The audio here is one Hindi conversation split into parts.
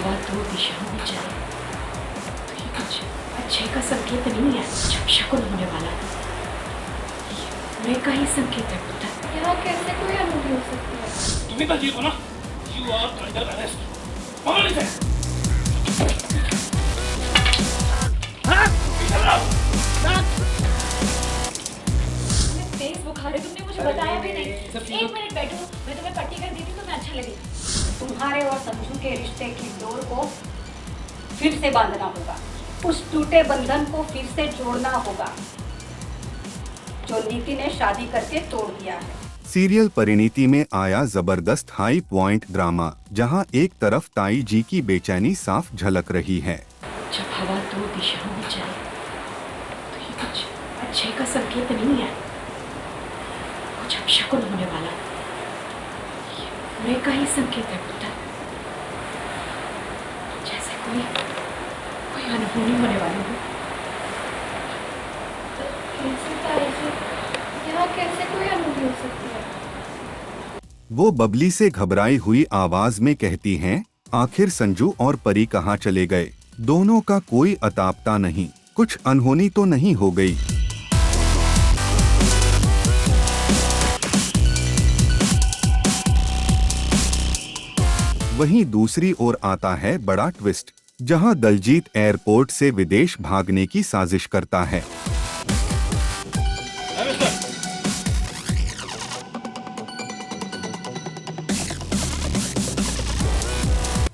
हवा दो दिशाओं में चले तो ये कुछ अच्छे का संकेत नहीं है, जब शकुन होने वाला है। ये बुरे का ही संकेत है पुत्र। यहाँ कैसे कोई अनुभूति हो सकती है? तुम्ही तर जीव हो ना, यू आर अंडर अरेस्ट। पकड़ इसे। तेज बुखार है, तुमने मुझे बताया भी नहीं। एक मिनट बैठो, मैं तुम्हें पट्टी कर देती तो मैं अच्छा लगेगा। तुम्हारे और संजू के रिश्ते की डोर को फिर से बांधना होगा, उस टूटे बंधन को फिर से जोड़ना होगा जो नीति ने शादी करके तोड़ दिया है। सीरियल परिणीति में आया जबरदस्त हाई पॉइंट ड्रामा, जहां एक तरफ ताई जी की बेचैनी साफ झलक रही है। जब हवा दो दिशाओं में चले तो ये कुछ अच्छे का संकेत नहीं है, कुछ अपशकुन होने वाला है। ये बुरे का ही संकेत है पुत्र, जैसे कोई अनहोनी होने वाली हो। कैसे ताई जी, यहाँ कैसे कोई अनुभूति हो सकती है? वो बबली से घबराई हुई आवाज में कहती हैं, आखिर संजू और परी कहाँ चले गए? दोनों का कोई अतापता नहीं, कुछ अनहोनी तो नहीं हो गई? वहीं दूसरी ओर आता है बड़ा ट्विस्ट, जहां दलजीत एयरपोर्ट से विदेश भागने की साजिश करता है।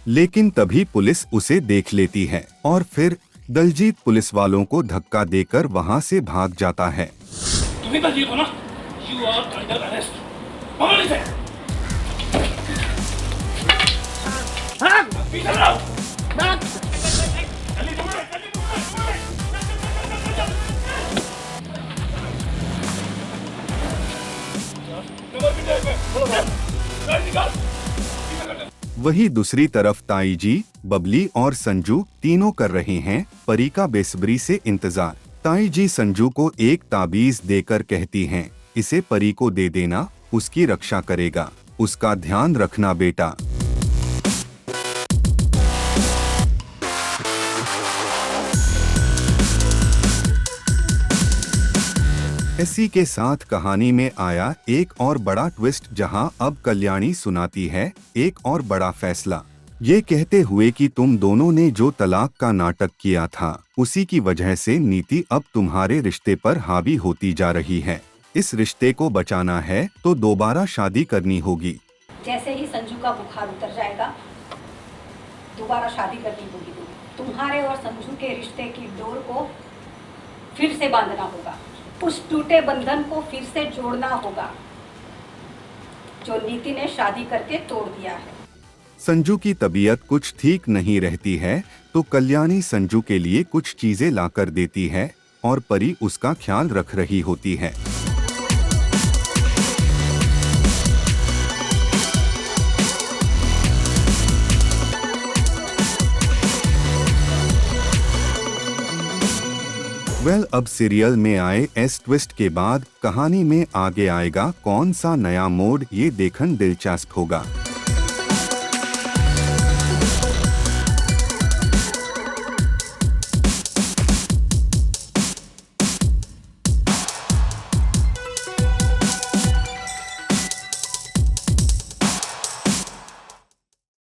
लेकिन तभी पुलिस उसे देख लेती है और फिर दलजीत पुलिस वालों को धक्का देकर वहां से भाग जाता है। तुम्ही तर जीव हो ना, यू आर अंडर अरेस्ट। पकड़ इसे। पीछे रहो। जल्दी दौड़ो, जल्दी दौड़ो। नंबर पीछे पे। गाड़ी निकाल। वही दूसरी तरफ ताई जी, बबली और संजू तीनों कर रहे हैं परी का बेसब्री से इंतजार। ताई जी संजू को एक ताबीज देकर कहती हैं, इसे परी को दे देना, उसकी रक्षा करेगा, उसका ध्यान रखना बेटा। इसी के साथ कहानी में आया एक और बड़ा ट्विस्ट, जहां अब कल्याणी सुनाती है एक और बड़ा फैसला, ये कहते हुए कि तुम दोनों ने जो तलाक का नाटक किया था, उसी की वजह से नीति अब तुम्हारे रिश्ते पर हावी होती जा रही है। इस रिश्ते को बचाना है तो दोबारा शादी करनी होगी। जैसे ही संजू का बुखार उतर जाएगा, दोबारा शादी करनी होगी। तुम्हारे और संजू के रिश्ते की डोर को फिर से बांधना होगा, उस टूटे बंधन को फिर से जोड़ना होगा जो नीति ने शादी करके तोड़ दिया है। संजू की तबीयत कुछ ठीक नहीं रहती है तो कल्याणी संजू के लिए कुछ चीजें लाकर देती है और परी उसका ख्याल रख रही होती है। अब सीरियल में आए इस ट्विस्ट के बाद कहानी में आगे आएगा कौन सा नया मोड़, ये देखना दिलचस्प होगा।